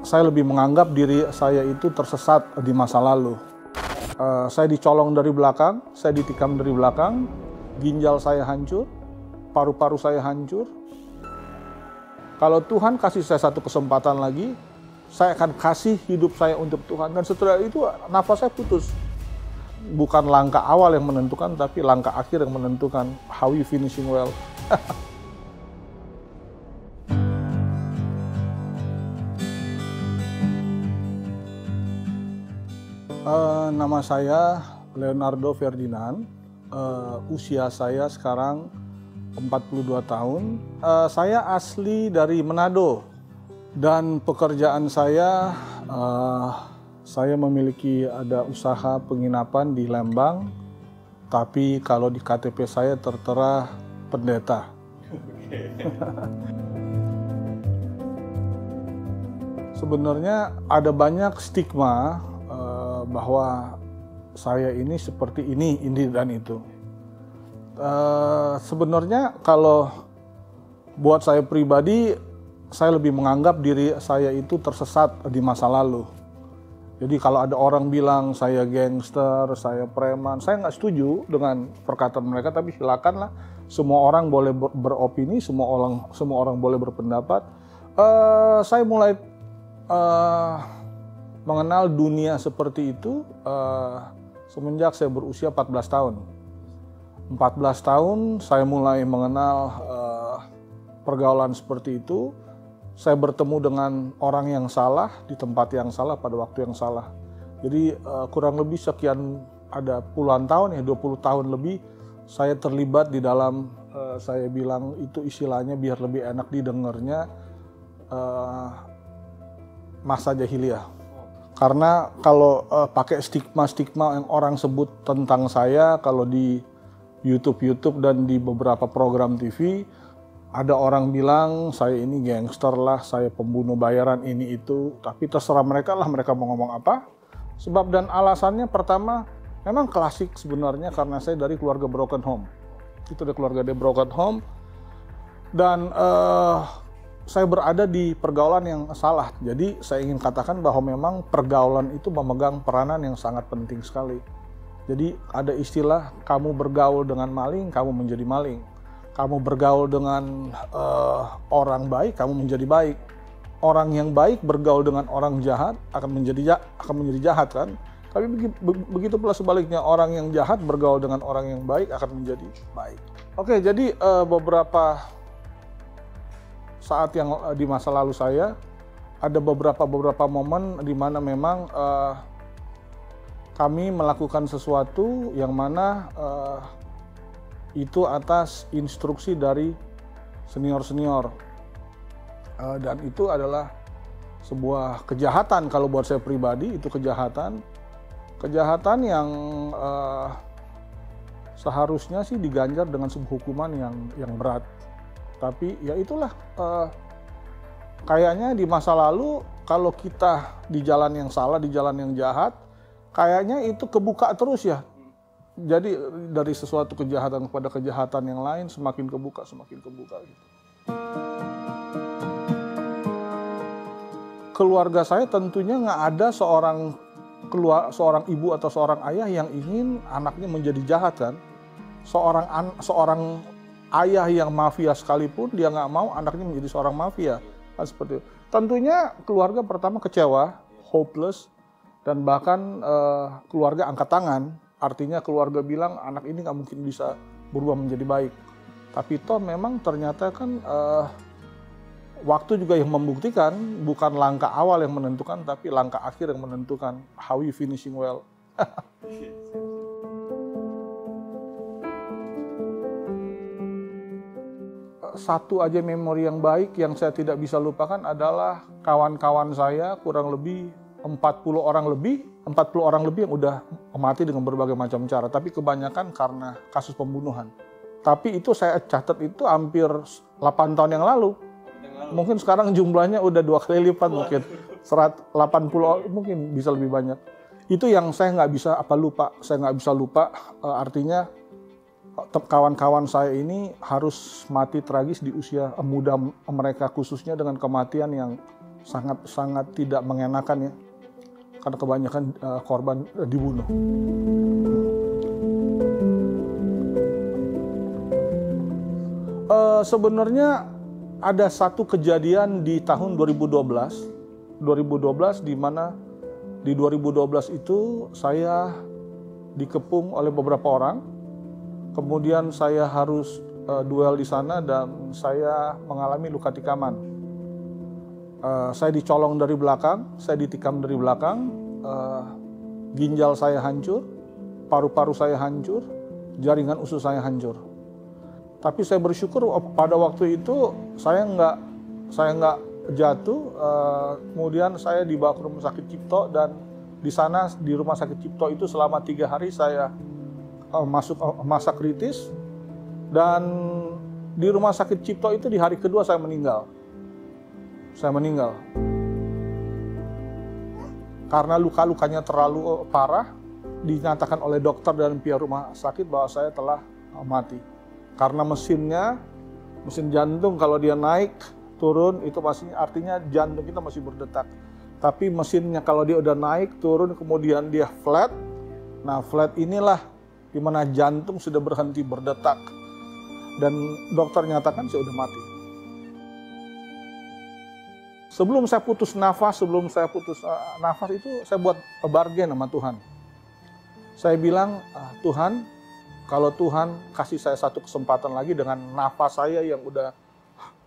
saya lebih menganggap diri saya itu tersesat di masa lalu. Saya dicolong dari belakang, saya ditikam dari belakang, ginjal saya hancur, paru-paru saya hancur. Kalau Tuhan kasih saya satu kesempatan lagi, saya akan kasih hidup saya untuk Tuhan. Dan setelah itu nafas saya putus. Bukan langkah awal yang menentukan, tapi langkah akhir yang menentukan how you finishing well. Nama saya Leonardo Ferdinand, usia saya sekarang 42 tahun. Saya asli dari Manado dan pekerjaan saya memiliki ada usaha penginapan di Lembang, tapi kalau di KTP saya tertera pendeta. Sebenarnya ada banyak stigma bahwa saya ini seperti ini dan itu. Sebenarnya kalau buat saya pribadi, saya lebih menganggap diri saya itu tersesat di masa lalu. Jadi kalau ada orang bilang saya gangster, saya preman, saya nggak setuju dengan perkataan mereka, tapi silakanlah. Semua orang boleh beropini, semua orang boleh berpendapat. Saya mulai mengenal dunia seperti itu semenjak saya berusia 14 tahun. 14 tahun saya mulai mengenal pergaulan seperti itu. Saya bertemu dengan orang yang salah di tempat yang salah pada waktu yang salah. Jadi kurang lebih sekian ada puluhan tahun 20 tahun lebih saya terlibat di dalam saya bilang itu istilahnya biar lebih enak didengarnya masa jahiliyah. Karena kalau pakai stigma yang orang sebut tentang saya, kalau di YouTube dan di beberapa program TV, ada orang bilang saya ini gangster lah, saya pembunuh bayaran ini itu, tapi terserah mereka lah mereka mau ngomong apa. Sebab dan alasannya pertama, memang klasik sebenarnya karena saya dari keluarga broken home. Itu dari keluarga dari broken home dan saya berada di pergaulan yang salah. Jadi saya ingin katakan bahwa memang pergaulan itu memegang peranan yang sangat penting sekali. Jadi ada istilah kamu bergaul dengan maling, kamu menjadi maling. Kamu bergaul dengan orang baik, kamu menjadi baik. Orang yang baik bergaul dengan orang jahat akan menjadi jahat kan. Tapi begitu pula sebaliknya, orang yang jahat bergaul dengan orang yang baik akan menjadi baik. Oke, jadi beberapa saat yang di masa lalu saya ada beberapa momen di mana memang kami melakukan sesuatu yang mana itu atas instruksi dari senior dan itu adalah sebuah kejahatan. Kalau buat saya pribadi itu kejahatan yang seharusnya sih diganjar dengan sebuah hukuman yang berat. Tapi ya itulah, kayaknya di masa lalu kalau kita di jalan yang salah, di jalan yang jahat, kayaknya itu kebuka terus ya. Jadi dari sesuatu kejahatan kepada kejahatan yang lain semakin kebuka gitu. Keluarga saya tentunya nggak ada seorang ibu atau seorang ayah yang ingin anaknya menjadi jahat kan. Seorang ayah yang mafia sekalipun dia nggak mau anaknya menjadi seorang mafia kan seperti itu. Tentunya keluarga pertama kecewa, hopeless, dan bahkan keluarga angkat tangan. Artinya keluarga bilang anak ini nggak mungkin bisa berubah menjadi baik. Tapi toh memang ternyata kan waktu juga yang membuktikan bukan langkah awal yang menentukan, tapi langkah akhir yang menentukan how you finishing well. Satu aja memori yang baik yang saya tidak bisa lupakan adalah kawan-kawan saya kurang lebih 40 orang lebih yang udah mati dengan berbagai macam cara, tapi kebanyakan karena kasus pembunuhan. Tapi itu saya catat itu hampir 8 tahun yang lalu. Mungkin sekarang jumlahnya udah 2 kali lipat mungkin. 180 mungkin bisa lebih banyak. Itu yang saya nggak bisa lupa. Saya nggak bisa lupa, artinya kawan-kawan saya ini harus mati tragis di usia muda mereka, khususnya dengan kematian yang sangat tidak mengenakan ya, karena kebanyakan korban dibunuh. Sebenarnya ada satu kejadian di tahun 2012 di mana di 2012 itu saya dikepung oleh beberapa orang. Kemudian saya harus duel di sana dan saya mengalami luka tikaman. Saya dicolong dari belakang, saya ditikam dari belakang, ginjal saya hancur, paru-paru saya hancur, jaringan usus saya hancur. Tapi saya bersyukur pada waktu itu saya nggak jatuh. Kemudian saya dibawa ke Rumah Sakit Cipto dan di sana di Rumah Sakit Cipto itu selama 3 hari saya masuk masa kritis, dan di Rumah Sakit Cipto itu di hari kedua saya meninggal. Karena luka-lukanya terlalu parah, dinyatakan oleh dokter dan pihak rumah sakit bahwa saya telah mati. Karena mesin jantung kalau dia naik turun itu artinya jantung kita masih berdetak. Tapi mesinnya kalau dia udah naik turun kemudian dia flat. Nah, flat inilah di mana jantung sudah berhenti berdetak dan dokter nyatakan saya udah mati. Sebelum saya putus nafas itu saya buat bargain sama Tuhan. Saya bilang, Tuhan, kalau Tuhan kasih saya satu kesempatan lagi dengan nafas saya yang udah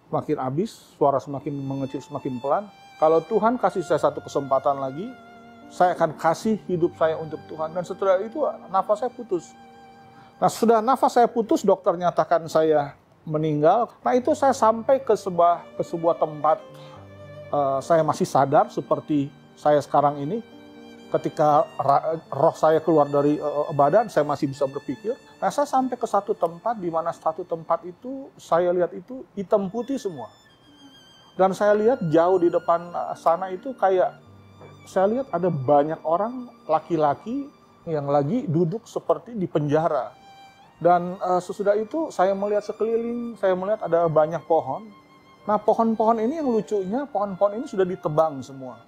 makin habis, suara semakin mengecil, semakin pelan. Kalau Tuhan kasih saya satu kesempatan lagi, saya akan kasih hidup saya untuk Tuhan. Dan setelah itu nafas saya putus. Nah, sudah nafas saya putus, dokter nyatakan saya meninggal. Nah, itu saya sampai ke sebuah tempat, saya masih sadar seperti saya sekarang ini. Ketika roh saya keluar dari badan, saya masih bisa berpikir. Nah, saya sampai ke satu tempat, di mana satu tempat itu, saya lihat itu hitam putih semua. Dan saya lihat jauh di depan sana itu saya lihat ada banyak orang laki-laki yang lagi duduk seperti di penjara. Dan sesudah itu saya melihat sekeliling, saya melihat ada banyak pohon. Nah, pohon-pohon ini yang lucunya, pohon-pohon ini sudah ditebang semua.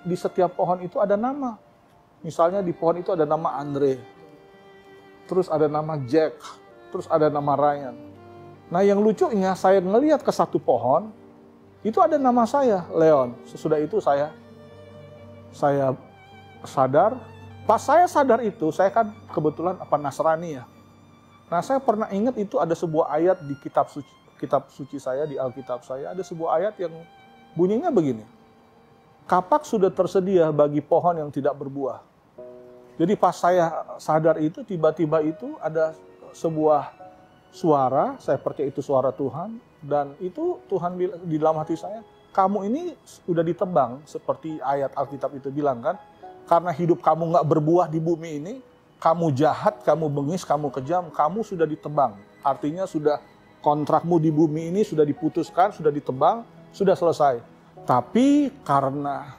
Di setiap pohon itu ada nama. Misalnya di pohon itu ada nama Andre, terus ada nama Jack, terus ada nama Ryan. Nah, yang lucunya saya ngelihat ke satu pohon, itu ada nama saya, Leon. Sesudah itu saya sadar. Pas saya sadar itu, saya kan kebetulan Nasrani ya. Nah, saya pernah ingat itu ada sebuah ayat di kitab suci saya, di Alkitab saya, ada sebuah ayat yang bunyinya begini. Kapak sudah tersedia bagi pohon yang tidak berbuah. Jadi pas saya sadar itu, tiba-tiba itu ada sebuah suara, saya percaya itu suara Tuhan, dan itu Tuhan bilang di dalam hati saya, kamu ini sudah ditebang, seperti ayat Alkitab itu bilang kan, karena hidup kamu nggak berbuah di bumi ini, kamu jahat, kamu bengis, kamu kejam, kamu sudah ditebang. Artinya sudah kontrakmu di bumi ini sudah diputuskan, sudah ditebang, sudah selesai. Tapi karena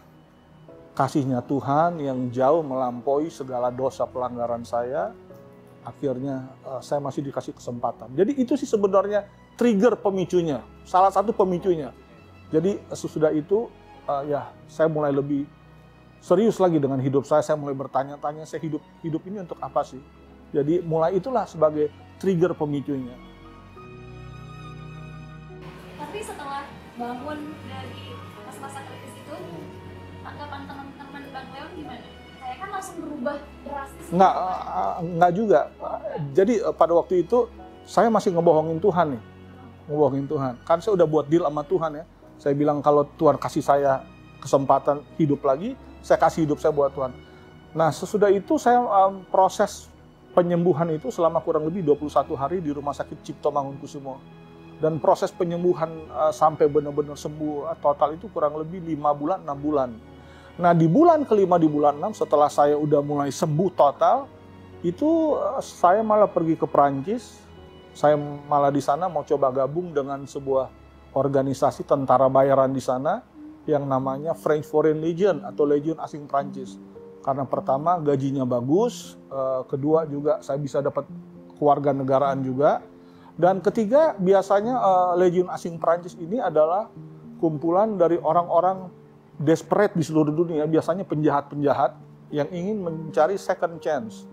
kasihnya Tuhan yang jauh melampaui segala dosa pelanggaran saya, akhirnya saya masih dikasih kesempatan. Jadi itu sih sebenarnya trigger pemicunya, salah satu pemicunya. Jadi sesudah itu ya saya mulai lebih serius lagi dengan hidup saya mulai bertanya-tanya, saya hidup ini untuk apa sih? Jadi mulai itulah sebagai trigger pemicunya. Tapi setelah bangun dari masa-masa kritis itu, tanggapan teman-teman Bang Leon gimana? Saya kan langsung berubah drastis. Nggak juga. Jadi pada waktu itu saya masih ngebohongin Tuhan nih. Ngebohongin Tuhan. Kan saya udah buat deal sama Tuhan ya. Saya bilang kalau Tuhan kasih saya kesempatan hidup lagi, saya kasih hidup saya buat Tuhan. Nah, sesudah itu saya proses penyembuhan itu selama kurang lebih 21 hari di Rumah Sakit Cipto Mangunkusumo. Dan proses penyembuhan sampai benar-benar sembuh total itu kurang lebih 5 bulan, 6 bulan. Nah, di bulan kelima, di bulan 6, setelah saya udah mulai sembuh total, itu saya malah pergi ke Perancis. Saya malah di sana mau coba gabung dengan sebuah organisasi tentara bayaran di sana yang namanya French Foreign Legion atau Legion Asing Prancis. Karena pertama gajinya bagus, kedua juga saya bisa dapat kewarganegaraan juga. Dan ketiga, biasanya Legion Asing Prancis ini adalah kumpulan dari orang-orang desperate di seluruh dunia, biasanya penjahat-penjahat yang ingin mencari second chance.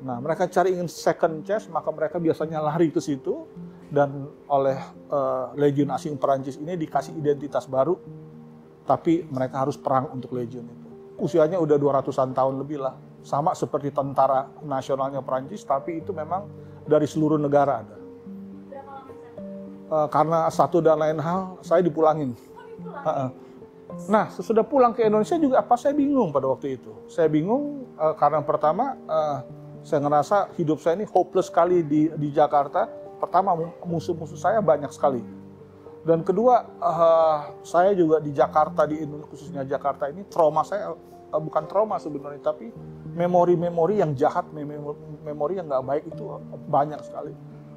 Nah, mereka ingin second chance, maka mereka biasanya lari ke situ, dan oleh Legion Asing Perancis ini dikasih identitas baru, tapi mereka harus perang untuk Legion itu. Usianya udah 200-an tahun lebih lah. Sama seperti tentara nasionalnya Perancis, tapi itu memang dari seluruh negara ada. Berapa lama sana? Karena satu dan lain hal, saya dipulangin. Nah, sesudah pulang ke Indonesia juga saya bingung pada waktu itu. Saya bingung karena pertama, saya ngerasa hidup saya ini hopeless sekali di Jakarta. Pertama, musuh-musuh saya banyak sekali. Dan kedua, saya juga di Jakarta, di Indonesia, khususnya Jakarta ini, trauma saya bukan trauma sebenarnya, tapi memori-memori yang jahat, memori yang nggak baik itu banyak sekali.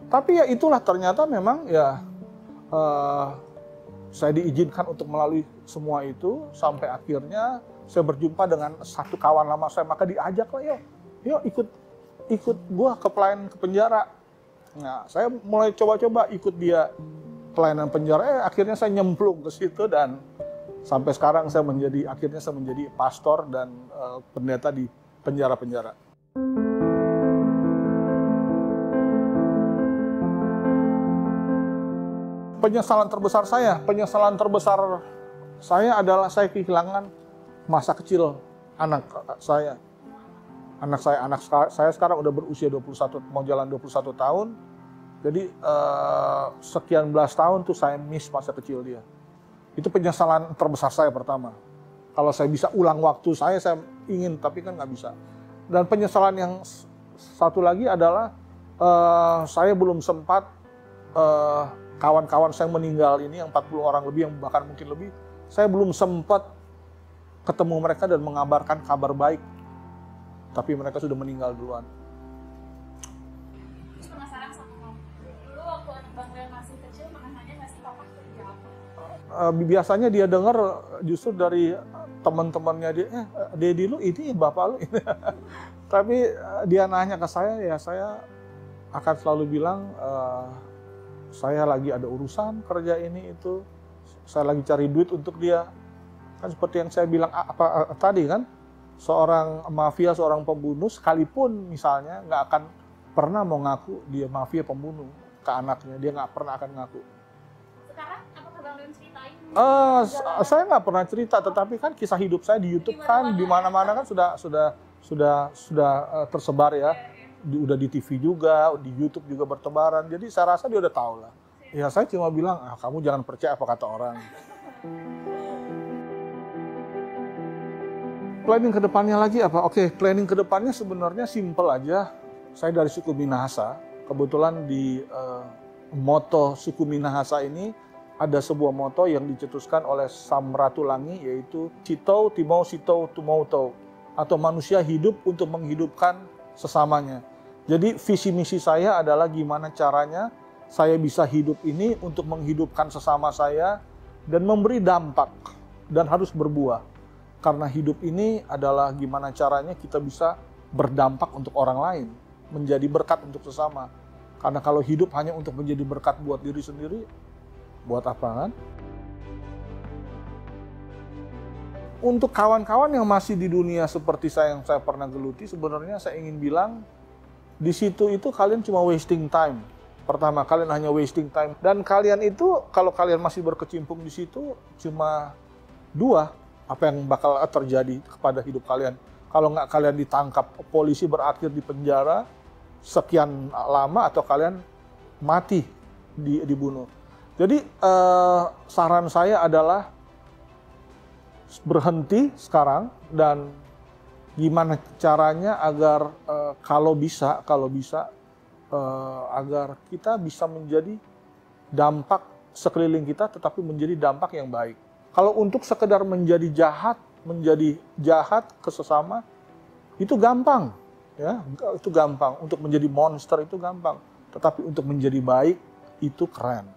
Tapi ya itulah, ternyata memang ya saya diizinkan untuk melalui semua itu, sampai akhirnya saya berjumpa dengan satu kawan lama saya, maka diajak lah, yuk ikut gua ke pelayanan ke penjara. Nah, saya mulai coba-coba ikut dia pelayanan penjara, akhirnya saya nyemplung ke situ, dan sampai sekarang akhirnya saya menjadi pastor dan pendeta di penjara-penjara. Penyesalan terbesar saya adalah saya kehilangan masa kecil anak saya. Anak saya sekarang udah berusia 21, mau jalan 21 tahun. Jadi sekian belas tahun tuh saya miss masa kecil dia. Itu penyesalan terbesar saya pertama. Kalau saya bisa ulang waktu saya ingin, tapi kan nggak bisa. Dan penyesalan yang satu lagi adalah saya belum sempat, kawan-kawan saya meninggal ini, yang 40 orang lebih, yang bahkan mungkin lebih, saya belum sempat ketemu mereka dan mengabarkan kabar baik. Tapi mereka sudah meninggal duluan. Terus penasaran sama kamu. Dulu waktu anak Bang Leon masih kecil, pernah nanya nggak sih papa kerja apa? Biasanya dia dengar justru dari teman-temannya dia, Dedi lu ini, bapak lu ini. Tapi dia nanya ke saya, ya saya akan selalu bilang, saya lagi ada urusan kerja ini itu, saya lagi cari duit untuk dia. Kan seperti yang saya bilang tadi kan, seorang mafia, seorang pembunuh, sekalipun misalnya nggak akan pernah mau ngaku dia mafia pembunuh ke anaknya, dia nggak pernah akan ngaku. Sekarang apakah Bang Leon ceritain? Saya nggak pernah cerita, tetapi kan kisah hidup saya di YouTube kan, di mana-mana kan sudah tersebar ya. Udah di TV juga, di YouTube juga bertebaran. Jadi saya rasa dia udah tahu lah. Ya saya cuma bilang, kamu jangan percaya apa kata orang. Planning ke depannya lagi apa? Oke, planning ke depannya sebenarnya simple aja. Saya dari suku Minahasa. Kebetulan di moto suku Minahasa ini ada sebuah moto yang dicetuskan oleh Samratulangi, yaitu Citou Timau Sitou Tumautou, atau manusia hidup untuk menghidupkan sesamanya. Jadi visi misi saya adalah gimana caranya saya bisa hidup ini untuk menghidupkan sesama saya dan memberi dampak, dan harus berbuah. Karena hidup ini adalah gimana caranya kita bisa berdampak untuk orang lain, menjadi berkat untuk sesama. Karena kalau hidup hanya untuk menjadi berkat buat diri sendiri, buat apa kan? Untuk kawan-kawan yang masih di dunia seperti saya yang saya pernah geluti, sebenarnya saya ingin bilang, di situ itu kalian cuma wasting time. Pertama, kalian hanya wasting time. Dan kalian itu, kalau kalian masih berkecimpung di situ, cuma dua, apa yang bakal terjadi kepada hidup kalian. Kalau nggak kalian ditangkap polisi, berakhir di penjara sekian lama, atau kalian mati dibunuh. Jadi saran saya adalah berhenti sekarang, dan gimana caranya agar kalau bisa agar kita bisa menjadi dampak sekeliling kita, tetapi menjadi dampak yang baik. Kalau untuk sekedar menjadi jahat ke sesama, itu gampang, ya, itu gampang. Untuk menjadi monster itu gampang, tetapi untuk menjadi baik itu keren.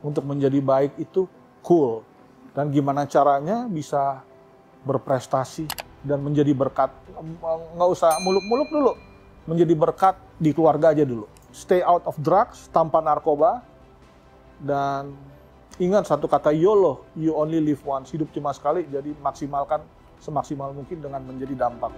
Untuk menjadi baik itu cool. Dan gimana caranya bisa berprestasi dan menjadi berkat. Nggak usah muluk-muluk dulu, menjadi berkat di keluarga aja dulu. Stay out of drugs, tanpa narkoba, dan Ingat satu kata YOLO, you only live once, hidup cuma sekali, jadi maksimalkan semaksimal mungkin dengan menjadi dampak.